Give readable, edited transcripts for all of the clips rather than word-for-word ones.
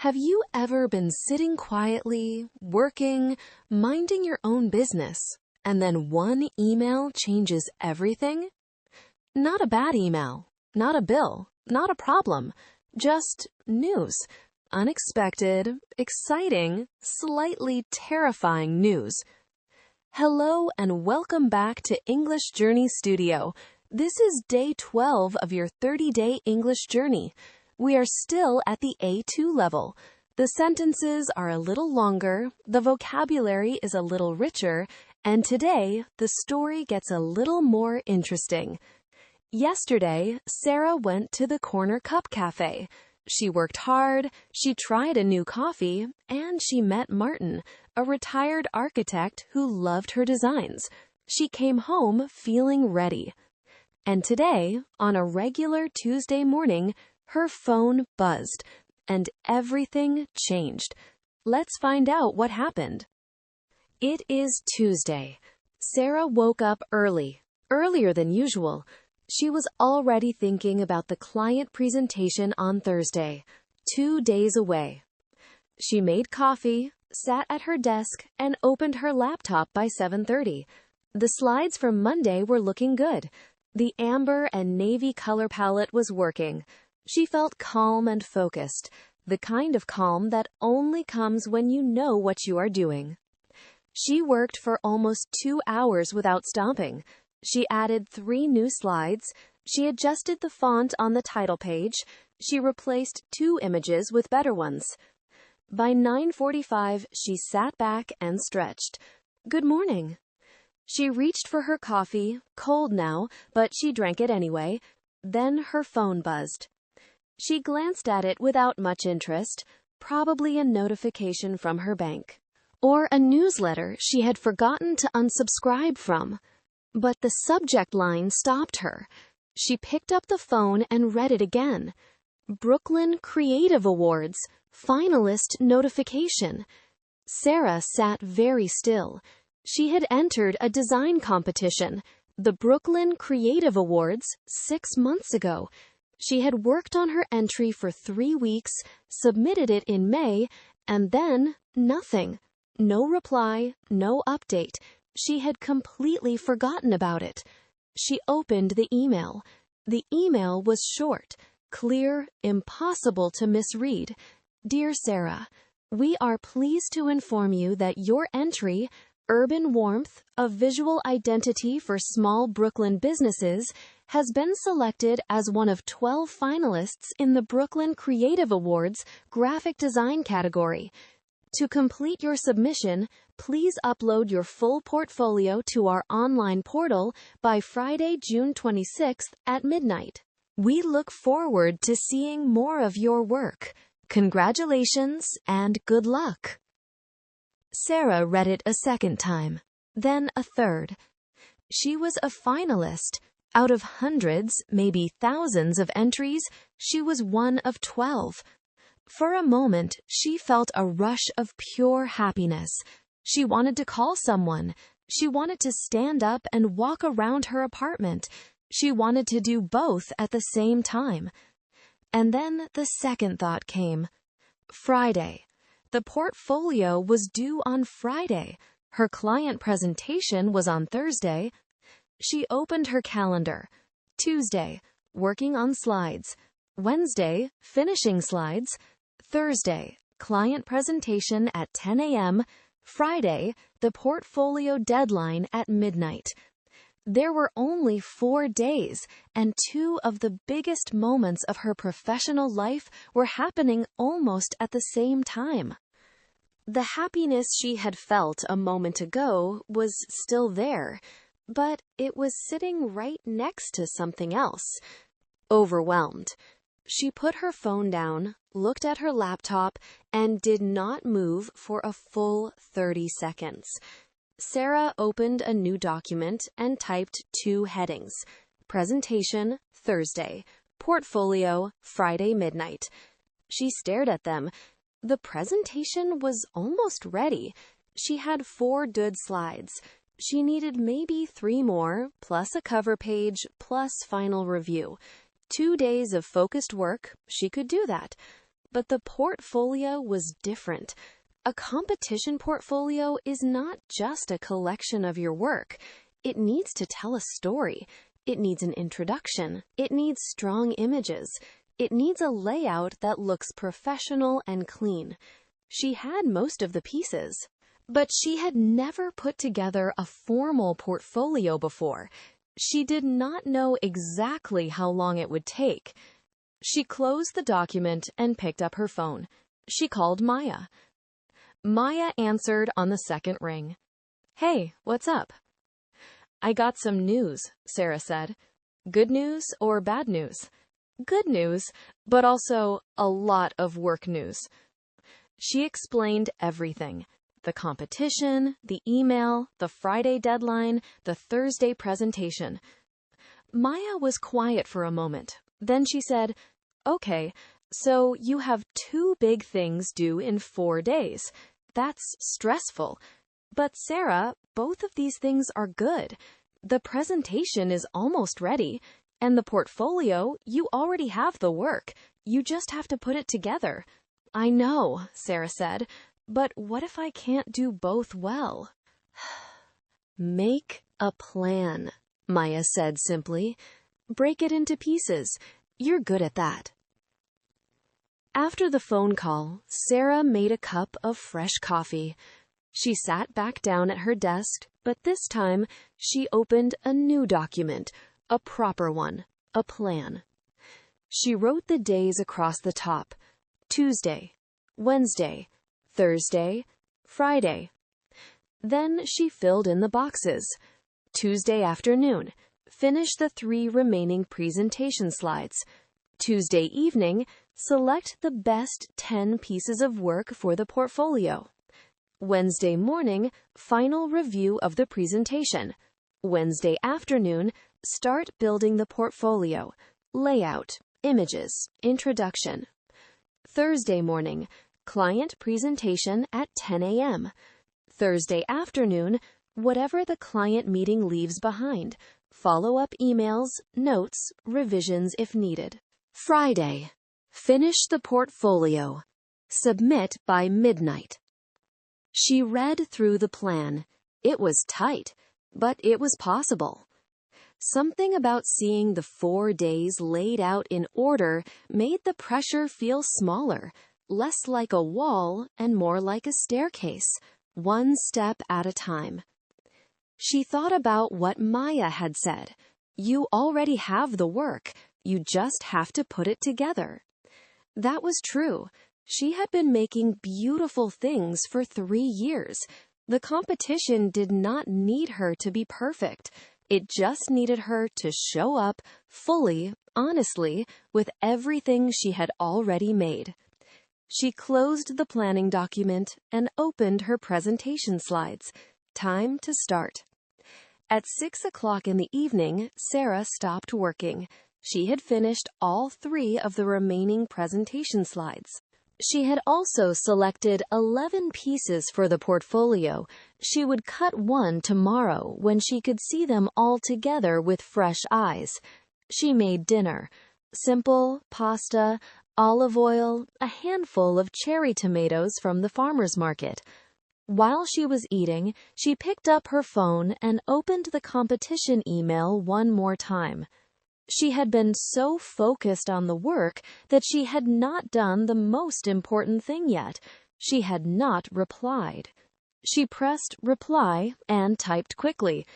Have you ever been sitting quietly, working, minding your own business, and then one email changes everything? Not a bad email, not a bill, not a problem, just news. Unexpected, exciting, slightly terrifying news. Hello and welcome back to English Journey Studio. This is day 12 of your 30-day English journey. We are still at the A2 level. The sentences are a little longer, the vocabulary is a little richer, and today the story gets a little more interesting. Yesterday, Sarah went to the Corner Cup Cafe. She worked hard, she tried a new coffee, and she met Martin, a retired architect who loved her designs. She came home feeling ready. And today, on a regular Tuesday morning, her phone buzzed, and everything changed. Let's find out what happened. It is Tuesday. Sarah woke up earlier than usual. She was already thinking about the client presentation on Thursday, 2 days away. She made coffee, sat at her desk, and opened her laptop by 7:30. The slides from Monday were looking good. The amber and navy color palette was working. She felt calm and focused, the kind of calm that only comes when you know what you are doing. She worked for almost 2 hours without stopping. She added 3 new slides. She adjusted the font on the title page. She replaced 2 images with better ones. By 9:45, she sat back and stretched. Good morning. She reached for her coffee, cold now, but she drank it anyway. Then her phone buzzed. She glanced at it without much interest, probably a notification from her bank, or a newsletter she had forgotten to unsubscribe from. But the subject line stopped her. She picked up the phone and read it again. Brooklyn Creative Awards, finalist notification. Sarah sat very still. She had entered a design competition, the Brooklyn Creative Awards, 6 months ago. She had worked on her entry for 3 weeks, submitted it in May, and then nothing. No reply, no update. She had completely forgotten about it. She opened the email. The email was short, clear, impossible to misread. Dear Sarah, we are pleased to inform you that your entry, Urban Warmth, a visual identity for small Brooklyn businesses, has been selected as one of 12 finalists in the Brooklyn Creative Awards graphic design category. To complete your submission, please upload your full portfolio to our online portal by Friday, June 26th at midnight. We look forward to seeing more of your work. Congratulations and good luck. Sarah read it a second time, then a third. She was a finalist. Out of hundreds, maybe thousands of entries, she was one of 12. For a moment, she felt a rush of pure happiness. She wanted to call someone. She wanted to stand up and walk around her apartment. She wanted to do both at the same time. And then the second thought came. Friday. The portfolio was due on Friday. Her client presentation was on Thursday. She opened her calendar. Tuesday, working on slides. Wednesday, finishing slides. Thursday, client presentation at 10 a.m. Friday, the portfolio deadline at midnight. There were only 4 days, and 2 of the biggest moments of her professional life were happening almost at the same time. The happiness she had felt a moment ago was still there, but it was sitting right next to something else. Overwhelmed. She put her phone down, looked at her laptop, and did not move for a full 30 seconds. Sarah opened a new document and typed 2 headings. Presentation, Thursday. Portfolio, Friday midnight. She stared at them. The presentation was almost ready. She had 4 good slides. She needed maybe 3 more, plus a cover page, plus final review. 2 days of focused work, she could do that. But the portfolio was different. A competition portfolio is not just a collection of your work. It needs to tell a story. It needs an introduction. It needs strong images. It needs a layout that looks professional and clean. She had most of the pieces, but she had never put together a formal portfolio before. She did not know exactly how long it would take. She closed the document and picked up her phone. She called Maya. Maya answered on the second ring. "Hey, what's up?" "I got some news," Sarah said. "Good news or bad news?" "Good news, but also a lot of work news." She explained everything: the competition, the email, the Friday deadline, the Thursday presentation. Maya was quiet for a moment. Then she said, "Okay, so you have 2 big things due in 4 days. That's stressful. But Sarah, both of these things are good. The presentation is almost ready, and the portfolio, you already have the work. You just have to put it together." "I know," Sarah said, "but what if I can't do both well?" "Make a plan," Maya said simply. "Break it into pieces. You're good at that." After the phone call, Sarah made a cup of fresh coffee. She sat back down at her desk, but this time she opened a new document, a proper one, a plan. She wrote the days across the top: Tuesday, Wednesday, Thursday, Friday. Then she filled in the boxes. Tuesday afternoon, finish the 3 remaining presentation slides. Tuesday evening, select the best 10 pieces of work for the portfolio. Wednesday morning, final review of the presentation. Wednesday afternoon, start building the portfolio, layout, images, introduction. Thursday morning, client presentation at 10 a.m. Thursday afternoon, whatever the client meeting leaves behind, follow-up emails, notes, revisions if needed. Friday, finish the portfolio. Submit by midnight. She read through the plan. It was tight, but it was possible. Something about seeing the 4 days laid out in order made the pressure feel smaller, less like a wall and more like a staircase, one step at a time. She thought about what Maya had said. You already have the work. You just have to put it together. That was true. She had been making beautiful things for 3 years. The competition did not need her to be perfect. It just needed her to show up fully, honestly, with everything she had already made. She closed the planning document and opened her presentation slides. Time to start. At 6 o'clock in the evening, Sarah stopped working. She had finished all 3 of the remaining presentation slides. She had also selected 11 pieces for the portfolio. She would cut one tomorrow when she could see them all together with fresh eyes. She made dinner: simple pasta, olive oil, a handful of cherry tomatoes from the farmer's market. While she was eating, she picked up her phone and opened the competition email one more time. She had been so focused on the work that she had not done the most important thing yet. She had not replied. She pressed reply and typed quickly.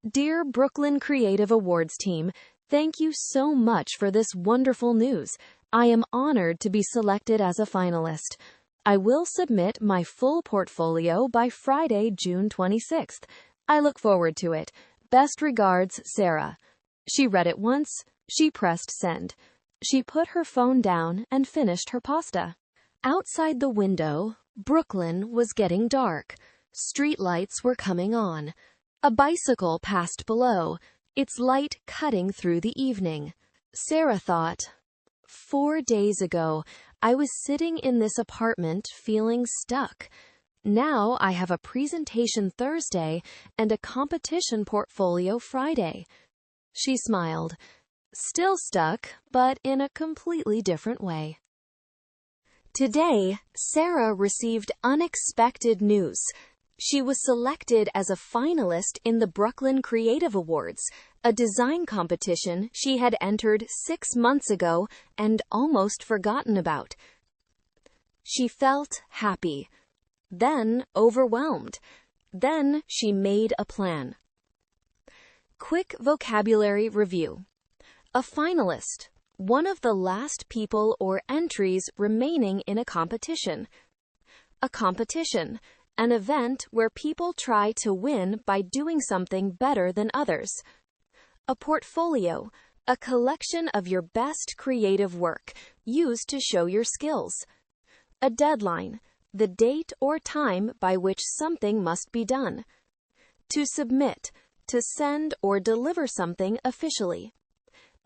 "Dear Brooklyn Creative Awards team, thank you so much for this wonderful news. I am honored to be selected as a finalist. I will submit my full portfolio by Friday, June 26th. I look forward to it. Best regards, Sarah." She read it once. She pressed send. She put her phone down and finished her pasta. Outside the window, Brooklyn was getting dark. Street lights were coming on. A bicycle passed below, its light cutting through the evening. Sarah thought, 4 days ago, I was sitting in this apartment feeling stuck. Now I have a presentation Thursday and a competition portfolio Friday. She smiled. Still stuck, but in a completely different way. Today, Sarah received unexpected news. She was selected as a finalist in the Brooklyn Creative Awards, a design competition she had entered 6 months ago and almost forgotten about. She felt happy, then overwhelmed. Then she made a plan. Quick vocabulary review. A finalist, one of the last people or entries remaining in a competition. A competition, an event where people try to win by doing something better than others. A portfolio, a collection of your best creative work used to show your skills. A deadline, the date or time by which something must be done. To submit, to send or deliver something officially.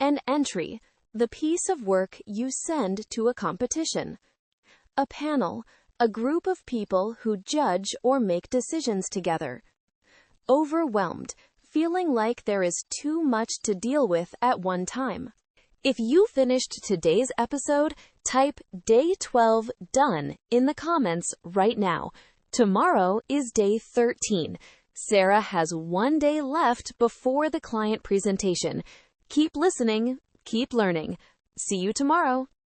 An entry, the piece of work you send to a competition. A panel, a group of people who judge or make decisions together. Overwhelmed, feeling like there is too much to deal with at one time. If you finished today's episode, type Day 12 done in the comments right now. Tomorrow is Day 13. Sarah has 1 day left before the client presentation. Keep listening, keep learning. See you tomorrow.